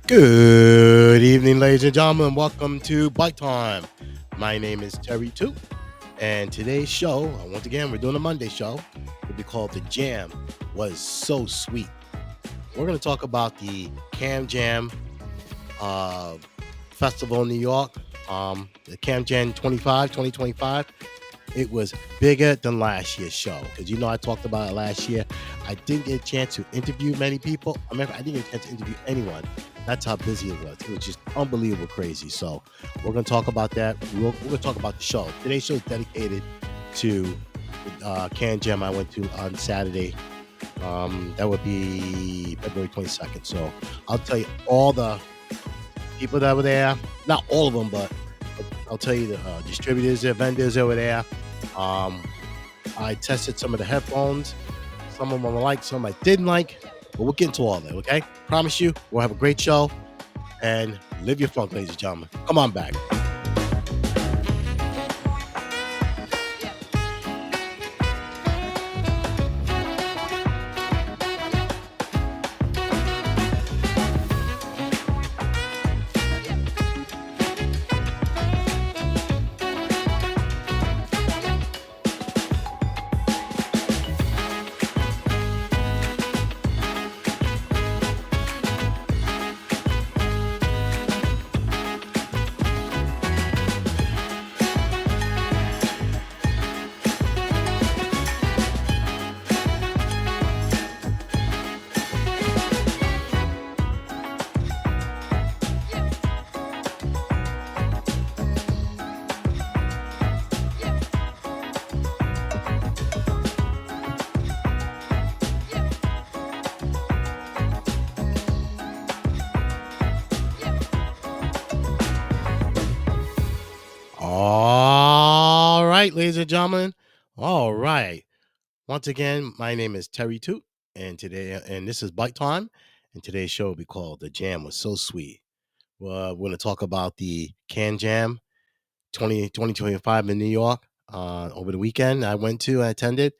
Good evening, ladies and gentlemen. Welcome to Bike Time. My name is Terry Too, and today's show, once again, we're doing a Monday show, will be called The Jam Was So Sweet. We're going to talk about the CanJam uh, Festival in New York, the CanJam 2025. It was bigger than last year's show because I talked about it last year. I didn't get a chance to interview many people. I didn't get a chance to interview anyone. That's how busy it was. It was just unbelievable crazy. So we're going to talk about that. We're going to talk about the show. Today's show is dedicated to Can Jam I went to on Saturday. That would be February 22nd. So I'll tell you all the people that were there. Not all of them, but I'll tell you the distributors, the vendors that were there. Um, I tested some of the headphones. Some of them I liked, some I didn't like. But we'll get into all that, okay? Promise you, we'll have a great show. And live your funk, ladies and gentlemen. Come on back. All right, ladies and gentlemen. All right. Once again, my name is Terry Toot, and this is Bike Time, and today's show will be called "The Jam Was So Sweet." Well, we're going to talk about the Can Jam 2025 in New York over the weekend. I attended,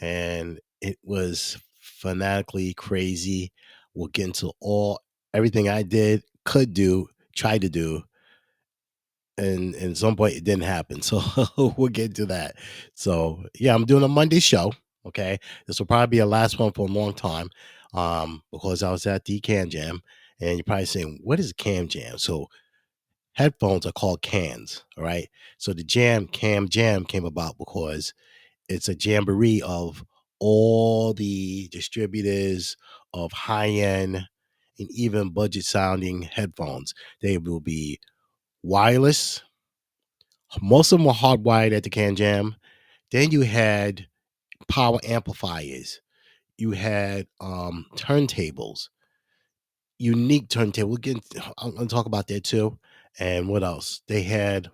and it was fanatically crazy. We'll get into everything I did, could do, tried to do, and at some point it didn't happen. So we'll get to that. So yeah, I'm doing a Monday show. Okay, this will probably be a last one for a long time, because I was at the Can Jam, and you're probably saying, "What is a Cam Jam?" So headphones are called cans. All right, so the Cam Jam came about because it's a jamboree of all the distributors of high end and even budget sounding headphones. They will be wireless. Most of them were hardwired at the Can Jam. Then you had power amplifiers. You had turntables, unique turntable. I'm gonna talk about that too. And what else? They had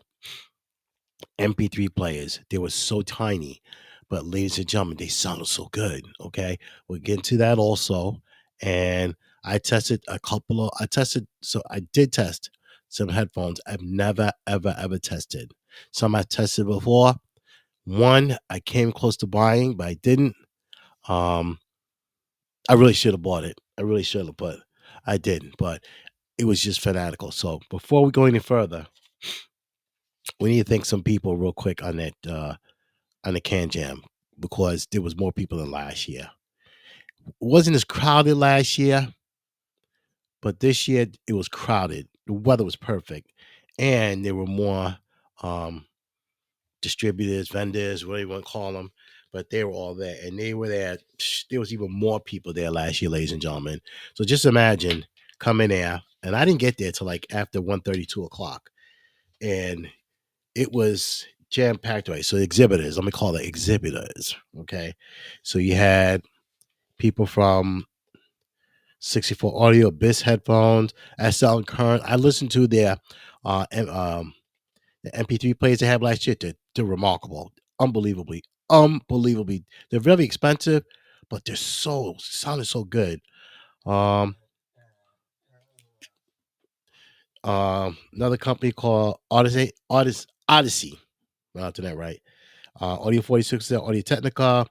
MP3 players. They were so tiny, but ladies and gentlemen, they sounded so good. Okay, we'll get into that also. And I did test some headphones I've never, ever tested. Some I tested before. One I came close to buying, but I didn't. Um, I really should have bought it. I really should have, but I didn't. But it was just fanatical. So before we go any further, we need to thank some people real quick on the Can Jam because there was more people than last year. It wasn't as crowded last year, but this year it was crowded. The weather was perfect, and there were more um, distributors, vendors, whatever you want to call them, but they were all there, and they were there. There was even more people there last year, ladies and gentlemen. So just imagine coming there, and I didn't get there till like after 1:30, 2 o'clock, and it was jam packed. Right, so exhibitors, let me call it exhibitors. Okay, so you had people from 64 Audio, Abyss headphones, SL and Current. I listened to their uh, M- um, the MP3 players they have last year. They're remarkable, unbelievably. They're very expensive, but they're so sounded so good. Um, Another company called Odyssey. To that right. Audio 46 there, Audio Technica,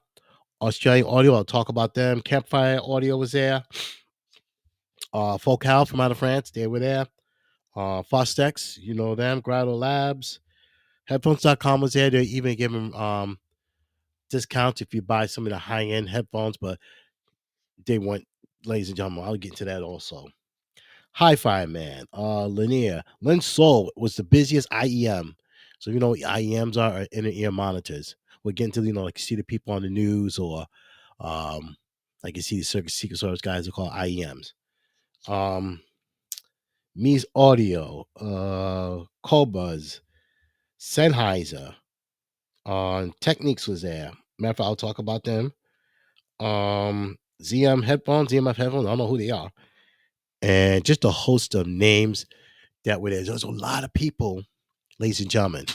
Australian Audio. I'll talk about them. Campfire Audio was there. Focal from out of France, they were there. Fostex, you know them, Grotto Labs. Headphones.com was there. They even giving discounts if you buy some of the high end headphones, but they weren't, ladies and gentlemen. I'll get into that also. Hi-Fi Man, Linear, Lin Sol was the busiest IEM. So you know what IEMs are inner ear monitors. We're getting to like you see the people on the news or um like you see the Secret Service guys are called IEMs. Um Mies Audio, Cobuzz, Sennheiser, Techniques was there. Matter of fact, I'll talk about them. ZM headphones, ZMF headphones, I don't know who they are. And just a host of names that were there. There's a lot of people, ladies and gentlemen,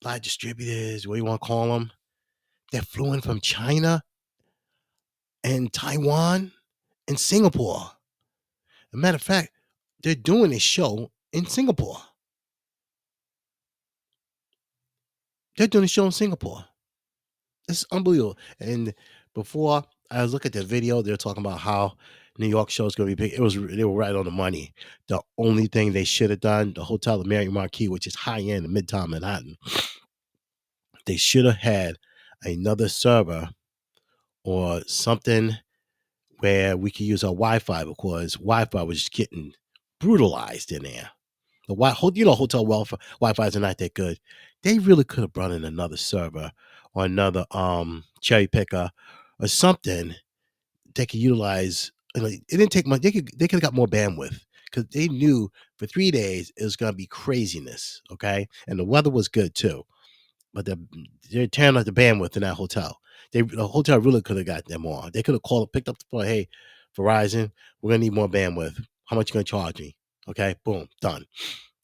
a lot of distributors, what do you want to call them, that flew in from China and Taiwan and Singapore. As a matter of fact, they're doing a show in Singapore. They're doing a show in Singapore. It's unbelievable. And before I was looking at the video, they're talking about how New York show is going to be big. They were right on the money. The only thing they should have done, the Hotel the Marriott Marquis, which is high end in Midtown Manhattan, they should have had another server or something where we could use our Wi-Fi because Wi-Fi was just getting brutalized in there. The hotel Wi-Fi's are not that good. They really could have brought in another server or another cherry picker or something they could utilize. It didn't take much. They could have got more bandwidth because they knew for 3 days it was gonna be craziness. Okay, and the weather was good too, but they're tearing up the bandwidth in that hotel. The hotel really could have got them on. They could have picked up the phone. Hey, Verizon, we're gonna need more bandwidth. How much you gonna charge me? Okay, boom, done.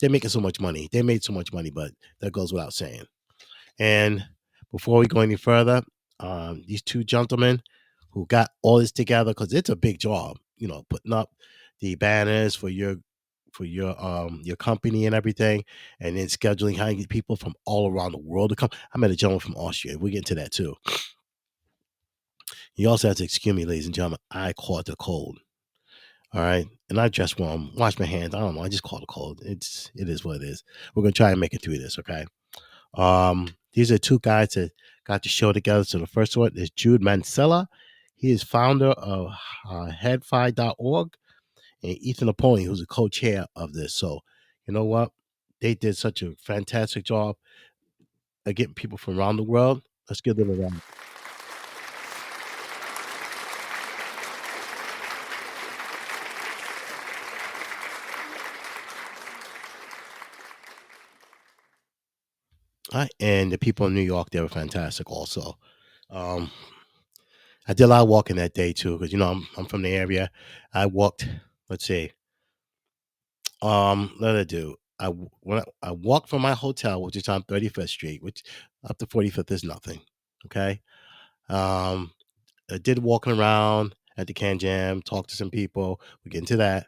They're making so much money. They made so much money, but that goes without saying. And before we go any further, these two gentlemen who got all this together because it's a big job, putting up the banners for your company and everything, and then scheduling how you get people from all around the world to come. I met a gentleman from Austria. We get into that too. You also have to excuse me, ladies and gentlemen. I caught the cold. All right. And I dress warm, wash my hands. I don't know. I just caught a cold. It is what it is. We're gonna try and make it through this, okay? These are two guys that got the show together. So the first one is Jude Mansella. He is founder of headfi.org, and Ethan Napoleon, who's a co-chair of this. So you know what? They did such a fantastic job of getting people from around the world. Let's give them a round. All right. And the people in New York, they were fantastic also. Um, I did a lot of walking that day too, because I'm from the area. I walked, let's see, let I do. When I walked from my hotel, which is on 35th Street, which up to 45th is nothing. Okay. Um, I did walking around at the CanJam, talk to some people. We get into that.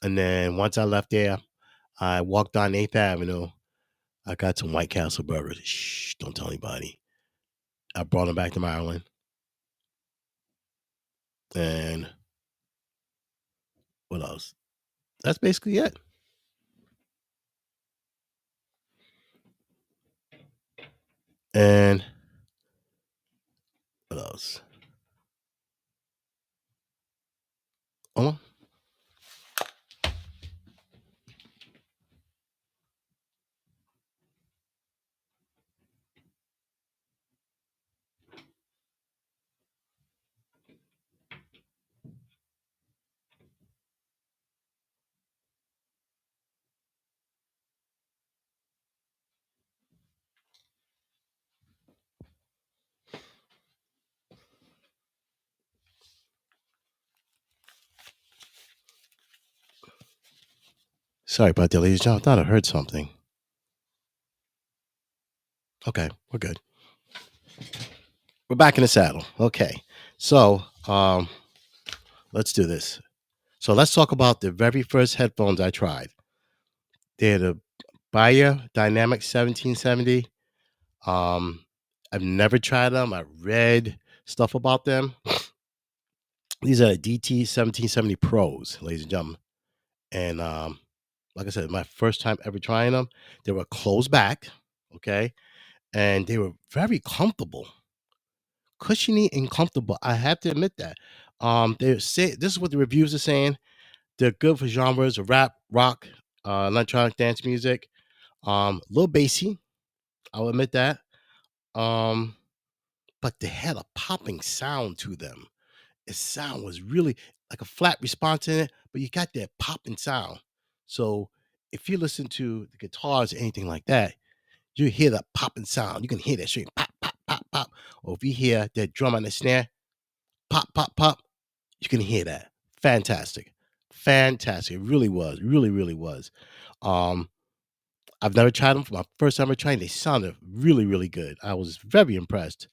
And then once I left there, I walked on 8th Avenue. I got some White Castle burgers. Shh, don't tell anybody. I brought them back to Maryland. And what else? That's basically it. And what else? Oh, sorry about that, ladies and gentlemen. I thought I heard something. Okay, we're good. We're back in the saddle. Okay. So, let's do this. So let's talk about the very first headphones I tried. They're the Bayer Dynamic 1770. I've never tried them. I read stuff about them. These are DT 1770 Pros, ladies and gentlemen. And like I said, my first time ever trying them. They were closed back, okay, and they were very comfortable, cushiony and comfortable. I have to admit that. They say this is what the reviews are saying. They're good for genres of rap, rock, electronic dance music. A little bassy, I'll admit that. Um, but they had a popping sound to them. The sound was really like a flat response in it, but you got that popping sound. So if you listen to the guitars or anything like that, you hear that popping sound. You can hear that straight pop, pop, pop, pop. Or if you hear that drum on the snare, pop, pop, pop, you can hear that. Fantastic. Fantastic. It really was. Really, really was. Um, I've never tried them. For my first time ever trying, they sounded really, really good. I was very impressed.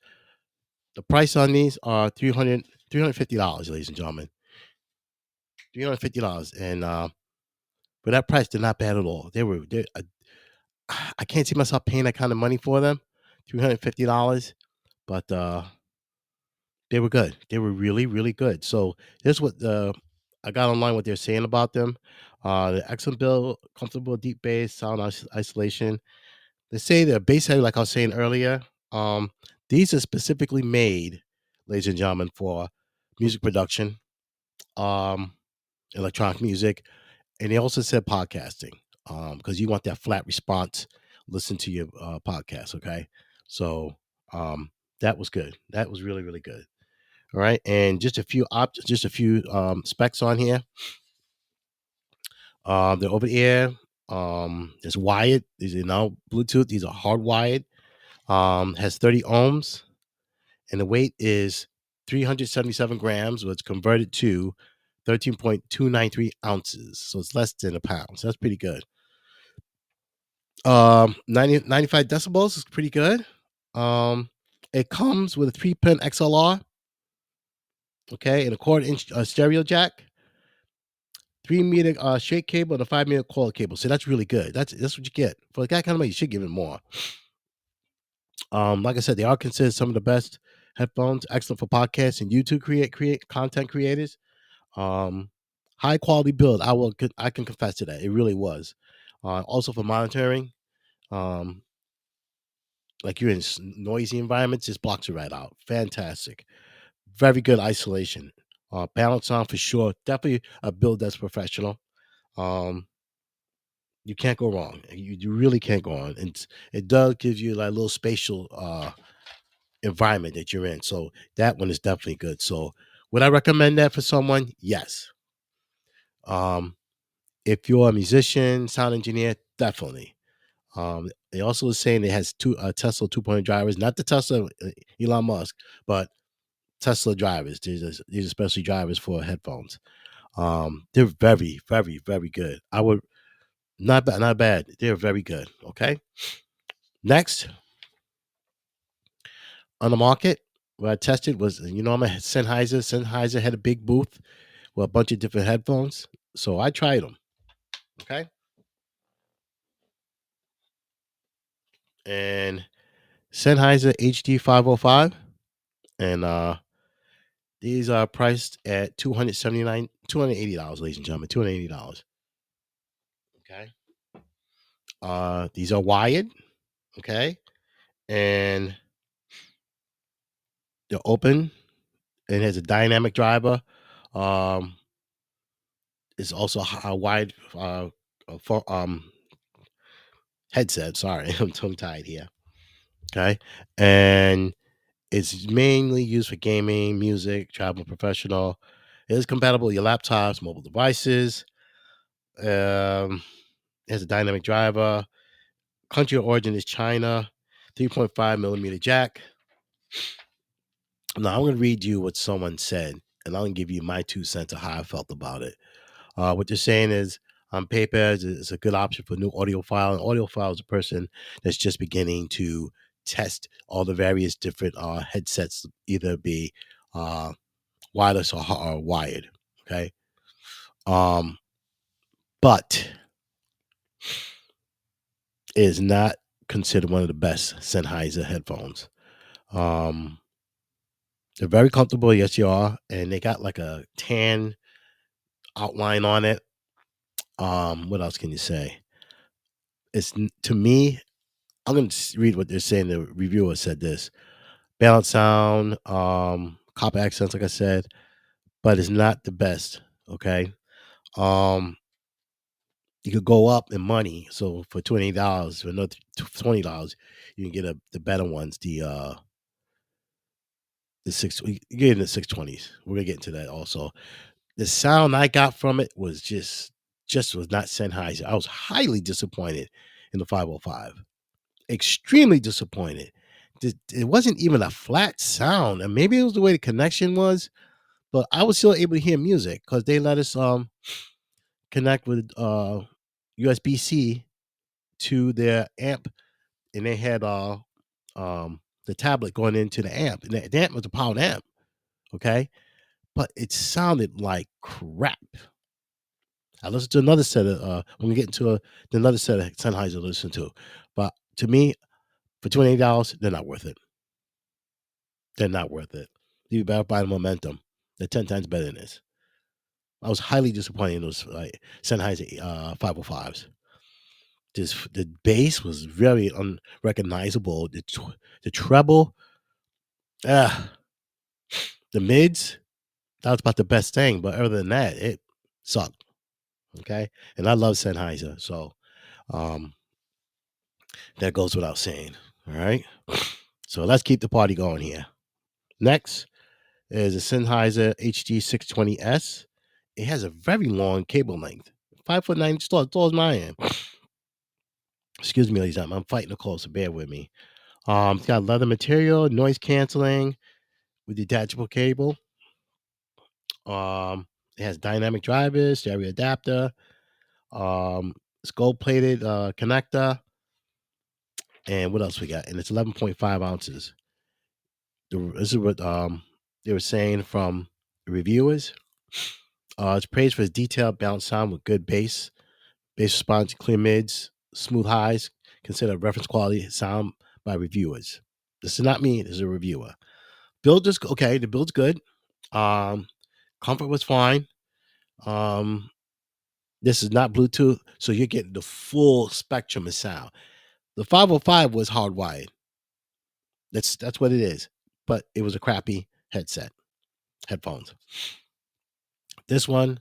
The price on these are $350, ladies and gentlemen. $350. And for that price, they're not bad at all. I can't see myself paying that kind of money for them. $350. But they were good. They were really, really good. So here's what I got online what they're saying about them. The excellent build, comfortable deep bass, sound isolation. They say they're bass heavy, like I was saying earlier. Um, these are specifically made, ladies and gentlemen, for music production, um, electronic music, and they also said podcasting, because you want that flat response. Listen to your podcast, okay? So that was good. That was really, really good. All right, and just a few specs on here. They're over the air. There's wired. These are now Bluetooth. These are hardwired. Has 30 ohms, and the weight is 377 grams, which converted to 13.293 ounces. So it's less than a pound. So that's pretty good. 95 decibels is pretty good. It comes with a 3-pin XLR, okay, and a quarter inch stereo jack, 3 meter straight cable, and a 5 meter coil cable. So that's really good. That's what you get for that kind of money. You should give it more. Like I said, they are considered some of the best headphones. Excellent for podcasts and YouTube create content creators. Um, High quality build. I can confess to that. It really was. Also for monitoring. Um, like you're in noisy environments, this blocks it right out. Fantastic. Very good isolation. Balance on for sure. Definitely a build that's professional. Um, you can't go wrong. You really can't go wrong. And it does give you like a little spatial environment that you're in. So that one is definitely good. So would I recommend that for someone? Yes. Um, if you're a musician, sound engineer, definitely. They also was saying it has two Tesla 2.0 drivers, not the Tesla Elon Musk, but Tesla drivers. These are specially drivers for headphones. They're very, very, very good. I would not bad, not bad. They're very good. Okay. Next on the market, what I tested was I'm a Sennheiser. Sennheiser had a big booth with a bunch of different headphones, so I tried them. Okay, and Sennheiser HD 505, and these are priced at $280, ladies and gentlemen, $280. Okay, these are wired. Okay, and they're open. It has a dynamic driver. Um, it's also a wide for, headset. Sorry, I'm tongue tied here. Okay, and it's mainly used for gaming, music, travel, professional. It is compatible with your laptops, mobile devices. It has a dynamic driver. Country of origin is China. 3.5 millimeter jack. Now I'm going to read you what someone said, and I'm going to give you my 2 cents of how I felt about it. What they're saying is, on paper, it's a good option for new audiophile. An audiophile is a person that's just beginning to test all the various different headsets, either be uh, wireless or wired. Okay, um, but it is not considered one of the best Sennheiser headphones. Um, They're very comfortable. Yes, you are, and they got like a tan outline on it. What else can you say? To me. I'm gonna read what they're saying. The reviewer said this: balanced sound, copper accents, like I said, but it's not the best. Okay, um, you could go up in money. So for $20, for another $20, you can get the better ones. The six you get in the 620s. We're gonna get into that also. The sound I got from it was just was not Sennheiser. I was highly disappointed in the 505. Extremely disappointed. It wasn't even a flat sound, and maybe it was the way the connection was, but I was still able to hear music because they let us connect with USB C to their amp, and they had the tablet going into the amp, and the amp was a powered amp, okay, but it sounded like crap. I listened to another set of when we get into another set of Sennheiser to listen to, but to me, for $28, they're not worth it. They're not worth it. You better buy the Momentum. They're 10 times better than this. I was highly disappointed in those like Sennheiser 505s. The bass was very unrecognizable. The treble, uh, the mids, that was about the best thing. But other than that, it sucked. Okay, and I love Sennheiser, so um, that goes without saying. All right, so let's keep the party going here. Next is a Sennheiser HD620S. It has a very long cable length, 5'9", tall as my am. Excuse me, ladies and gentlemen. I'm fighting a cold, so bear with me. It's got leather material, noise canceling with detachable cable. It has dynamic drivers, stereo adapter. It's gold plated connector. And what else we got? And it's 11.5 ounces. This is what they were saying from the reviewers. It's praised for its detailed, balanced sound with good bass response, clear mids, smooth highs. Considered reference quality sound by reviewers. This is not me. This is a reviewer. Build is okay. The build's good. Um, Comfort was fine. Um, this is not Bluetooth, so you're getting the full spectrum of sound. The 505 was hardwired. That's what it is. But it was a crappy headphones. This one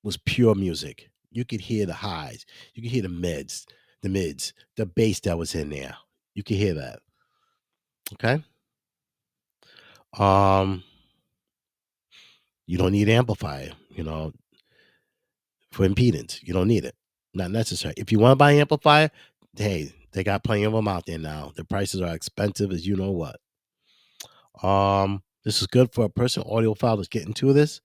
was pure music. You could hear the highs. You could hear the mids, the bass that was in there. You could hear that. Okay. Um, you don't need amplifier, for impedance. You don't need it. Not necessary. If you want to buy an amplifier, hey, they got plenty of them out there now. The prices are expensive as you know what. This is good for a person audiophile that's getting to this.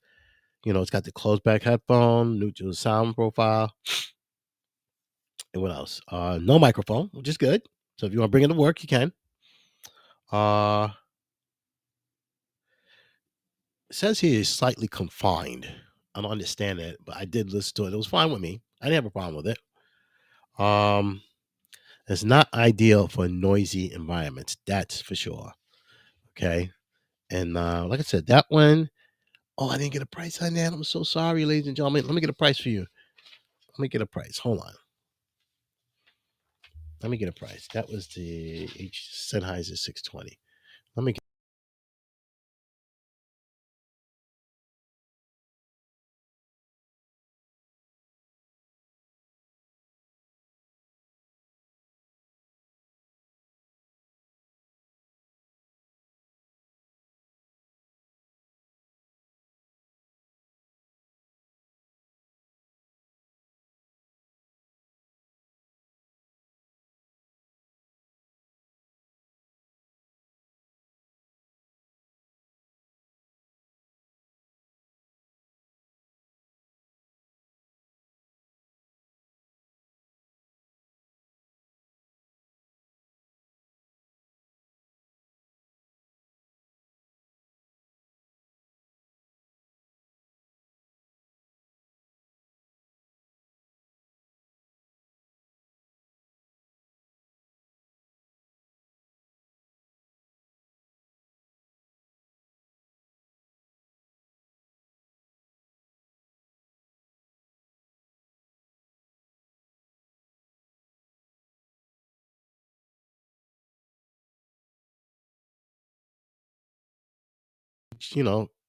It's got the closed back headphone, neutral sound profile, and what else? No microphone, which is good. So if you want to bring it to work, you can. Uh, it says here is slightly confined. I don't understand it, but I did listen to it. It was fine with me. I didn't have a problem with it. Um, it's not ideal for noisy environments. That's for sure. Okay. And like I said, that one, oh, I didn't get a price on that. I'm so sorry, ladies and gentlemen. Let me get a price for you. Let me get a price. Hold on. Let me get a price. That was the Sennheiser 620. Let me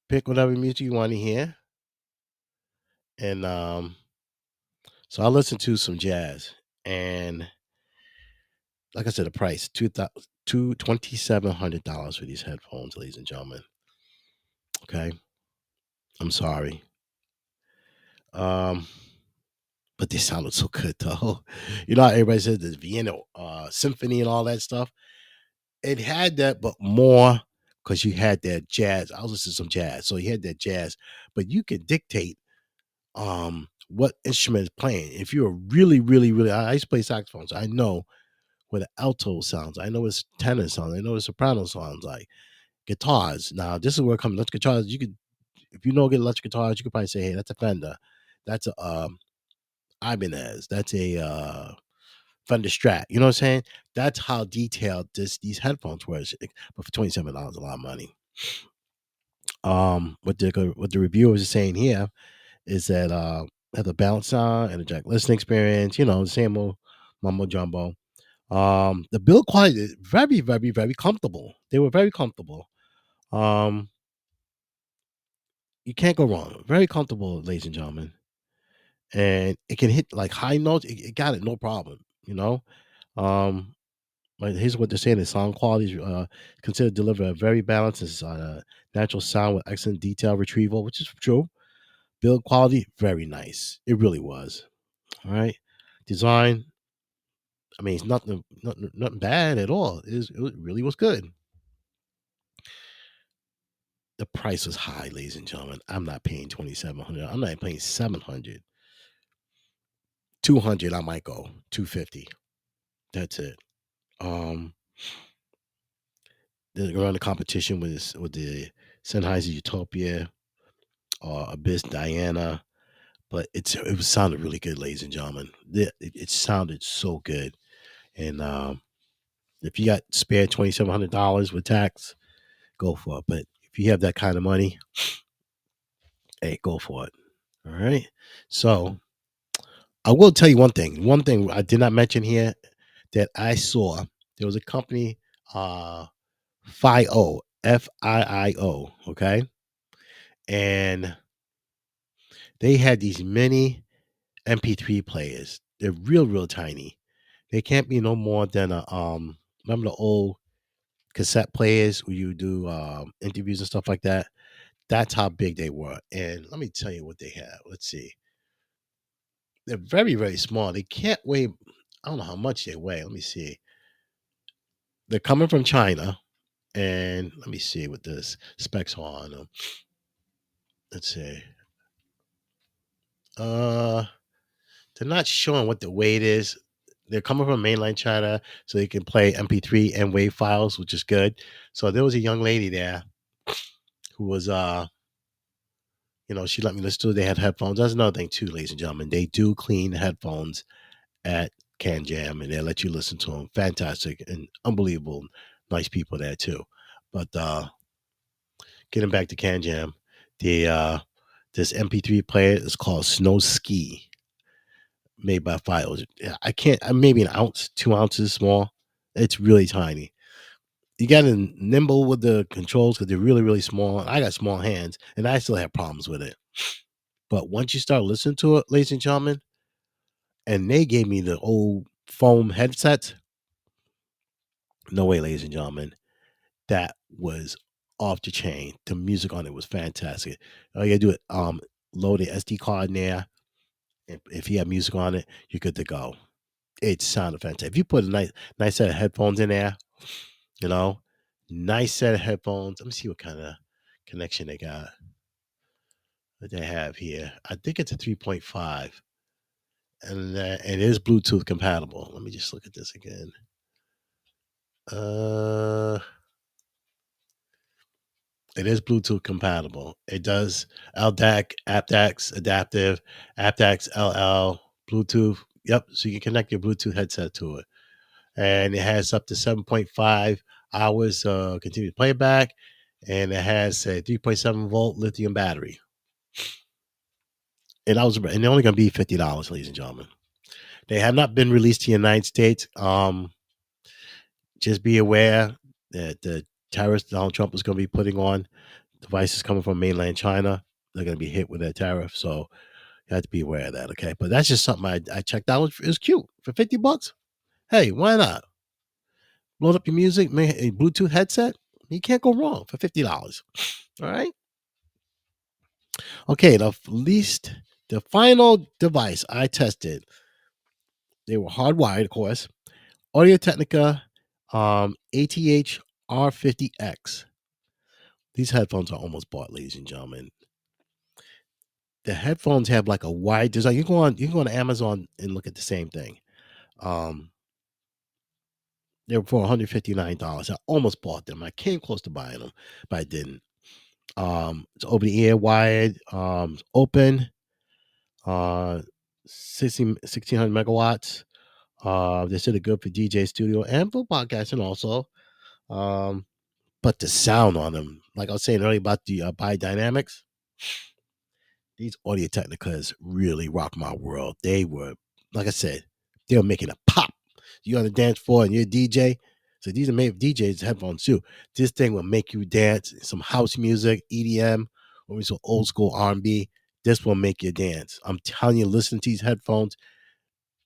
pick whatever music you want to hear, and so I listened to some jazz, and like I said, the price $2,700 for these headphones, ladies and gentlemen. Okay, I'm sorry, um, but they sounded so good though. You know how everybody says the Vienna symphony and all that stuff. It had that, but more because you had that jazz. I was listening to some jazz, so you had that jazz, but you could dictate what instrument is playing. If you're really, really, really, I used to play saxophone, so I know what the alto sounds. I know what tenor sounds. I know what soprano sounds like. Guitars. Now this is where it comes. Electric guitars. You could, if you know get electric guitars, you could probably say, hey, that's a Fender, that's a Ibanez, that's a Fender Strat. You know what I'm saying? That's how detailed these headphones were. But for $27, a lot of money. What the reviewers are saying here is that have a balanced sound and a jack listening experience. The same old mumbo jumbo. The build quality is very, very, very comfortable. They were very comfortable. Um, you can't go wrong. Very comfortable, ladies and gentlemen. And it can hit like high notes. It got it no problem. Um, but here's what they're saying: the sound quality is considered to deliver a very balanced and natural sound with excellent detail retrieval, which is true. Build quality, very nice. It really was. All right. Design, I mean, it's nothing bad at all. It really was good. The price was high, ladies and gentlemen. I'm not paying 2,700. I'm not paying 700. 200, I might go 250. That's it. Um, they're around the competition with the Sennheiser Utopia or Abyss Diana, but it was sounded really good, ladies and gentlemen. It sounded so good, and if you got spare $2,700 with tax, go for it. But if you have that kind of money, hey, go for it. All right. So I will tell you one thing. One thing I did not mention here that I saw. There was a company, FIO, FIIO. Okay, and they had these mini MP3 players. They're real tiny. They can't be no more than a Remember the old cassette players where you do interviews and stuff like that. That's how big they were. And let me tell you what they have. Let's see. They're very small. They can't weigh. I don't know how much they weigh. Let me see. They're coming from China, and let me see what the specs are on them. Let's see. Uh, they're not showing what the weight is. They're coming from mainland China, so they can play MP3 and WAV files, which is good. So there was a young lady there who was she let me listen to it. They had headphones. That's another thing too, ladies and gentlemen. They do clean headphones at CanJam, and they let you listen to them. Fantastic and unbelievable, nice people there too. But getting back to CanJam, the this MP3 player is called Snow Ski, made by Files. I can't. Maybe an ounce, 2 ounces small. It's really tiny. You got to nimble with the controls because they're really small. I got small hands, and I still have problems with it. But once you start listening to it, ladies and gentlemen, and they gave me the old foam headsets. No way, ladies and gentlemen. That was off the chain. The music on it was fantastic. All you gotta do it, load the SD card in there. If you have music on it, you're good to go. It sounded fantastic. If you put a nice set of headphones in there, you know, nice set of headphones. Let me see what kind of connection they got. What they have here. I think it's a 3.5. And it is Bluetooth compatible. Let me just look at this again. Uh It is Bluetooth compatible. It does LDAC, aptX, adaptive, aptX, LL, Bluetooth. Yep. So you can connect your Bluetooth headset to it. And it has up to 7.5 hours continuous playback. And it has a 3.7-volt lithium battery. And they're only gonna be $50, ladies and gentlemen. They have not been released to the United States. Just be aware that the tariffs Donald Trump is gonna be putting on devices coming from mainland China, they're going to be hit with that tariff. So you have to be aware of that. Okay. But that's just something I checked out. It was cute for $50. Hey, why not? Load up your music, make a Bluetooth headset. You can't go wrong for $50. All right. Okay. The final device I tested, they were hardwired, of course. Audio Technica ATH R50X. These headphones are almost bought, ladies and gentlemen. The headphones have like a wide design. You can go on Amazon and look at the same thing. They were for $159. I almost bought them. I came close to buying them, but I didn't. It's over the ear, wired, open, 1600 megawatts. They said they're good for DJ studio and for podcasting also. But the sound on them, like I was saying earlier about the biodynamics, these Audio Technicas really rock my world. They were, like I said, they were making a pop. You on the dance floor and you're a DJ. So these are made for DJs headphones too. This thing will make you dance. Some house music, EDM, or some old school R&B. This will make you dance. I'm telling you, listen to these headphones,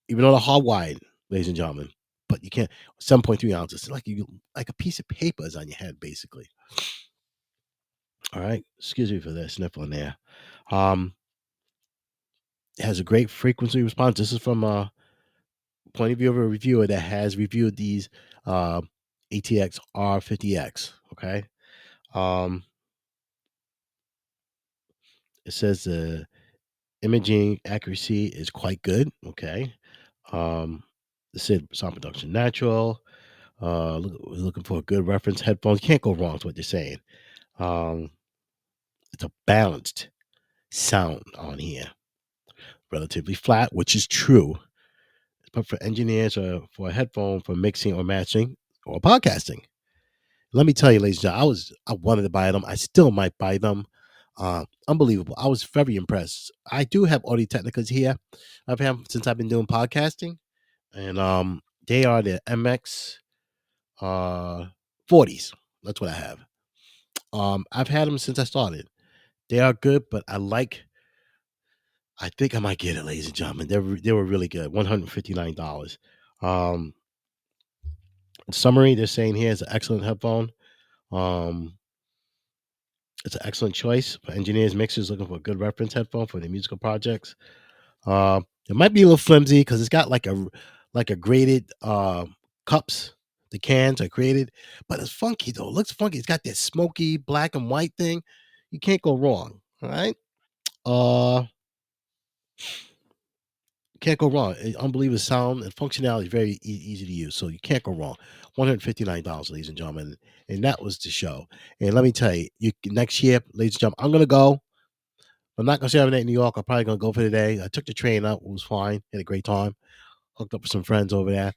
even though they're hardwired, ladies and gentlemen. But you can't 7.3 ounces. Like a piece of paper is on your head, basically. All right. Excuse me for that sniffling there. It has a great frequency response. This is from point of view of a reviewer that has reviewed these ATX R50X. Okay. Um, it says the imaging accuracy is quite good. Okay. It said sound production natural. Looking for a good reference headphones. Can't go wrong with what they're saying. Um, it's a balanced sound on here, relatively flat, which is true. But for engineers or for a headphone for mixing or matching or podcasting, let me tell you, ladies and gentlemen, I wanted to buy them. I still might buy them. Unbelievable. I was very impressed. I do have Audio Technicas here. I've had them since I've been doing podcasting, and they are the MX 40s. That's what I have. I've had them since I started. They are good, but I think I might get it, ladies and gentlemen. They were really good. $159. Um, in summary, they're saying here is an excellent headphone. Um, it's an excellent choice for engineers, mixers looking for a good reference headphone for their musical projects. It might be a little flimsy because it's got like a graded cups. The cans are graded, but it's funky though. It looks funky. It's got that smoky black and white thing. You can't go wrong. All right. Uh, Can't go wrong. Unbelievable sound and functionality is very easy to use, so you can't go wrong. $159, ladies and gentlemen, and that was the show. And let me tell you, next year, ladies and gentlemen, I'm gonna go. I'm not gonna say I'm in New York. I'm probably gonna go for the day. I took the train up; it was fine. Had a great time. Hooked up with some friends over there,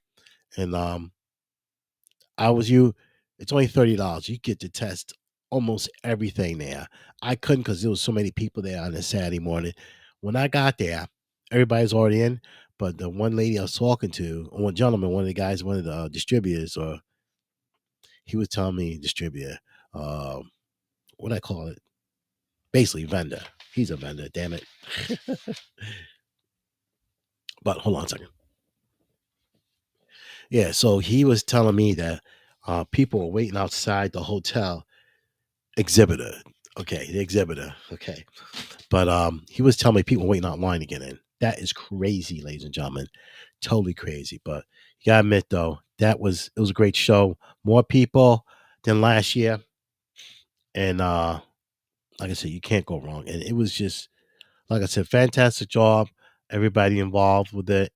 and I was you. It's only $30. You get to test almost everything there. I couldn't because there was so many people there on a Saturday morning. When I got there, everybody's already in. But the one lady I was talking to, or one gentleman, one of the guys, one of the distributors, or he was telling me distributor, what I call it, basically vendor. He's a vendor. Damn it. But hold on a second. Yeah, so he was telling me that people were waiting outside the hotel exhibitor. Okay, the exhibitor. Okay. But he was telling me people waiting online to get in. That is crazy, ladies and gentlemen. Totally crazy. But you gotta admit though, it was a great show. More people than last year. And like I said, you can't go wrong. And it was just, like I said, fantastic job. Everybody involved with it.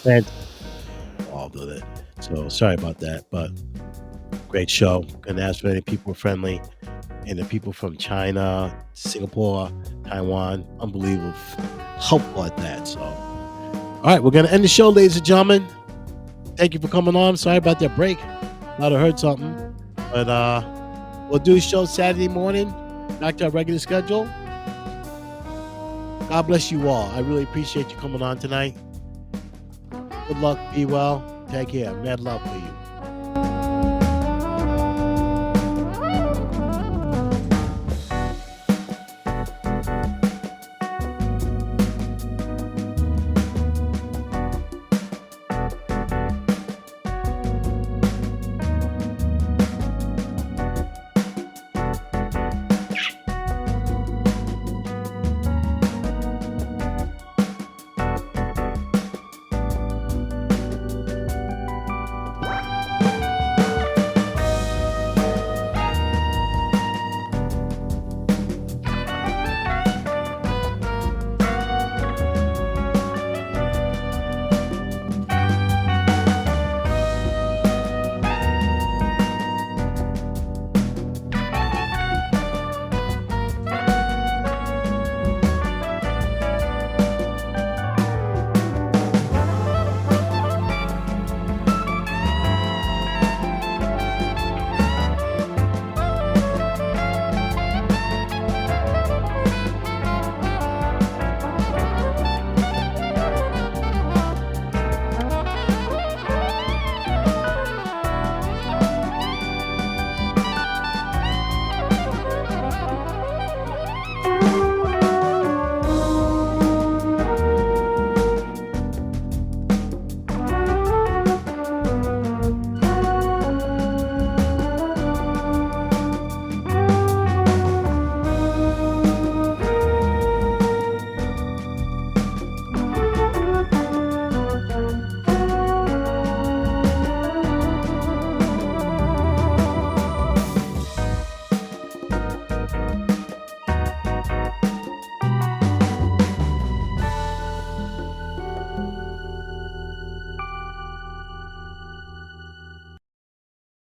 Fantastic involved with it. So sorry about that, but great show. Couldn't ask for any people were friendly. And the people from China, Singapore, Taiwan, unbelievable, helpful at that. So, all right, we're gonna end the show, ladies and gentlemen. Thank you for coming on. Sorry about that break. Might have heard something, but we'll do the show Saturday morning, back to our regular schedule. God bless you all. I really appreciate you coming on tonight. Good luck. Be well. Take care. Mad love for you.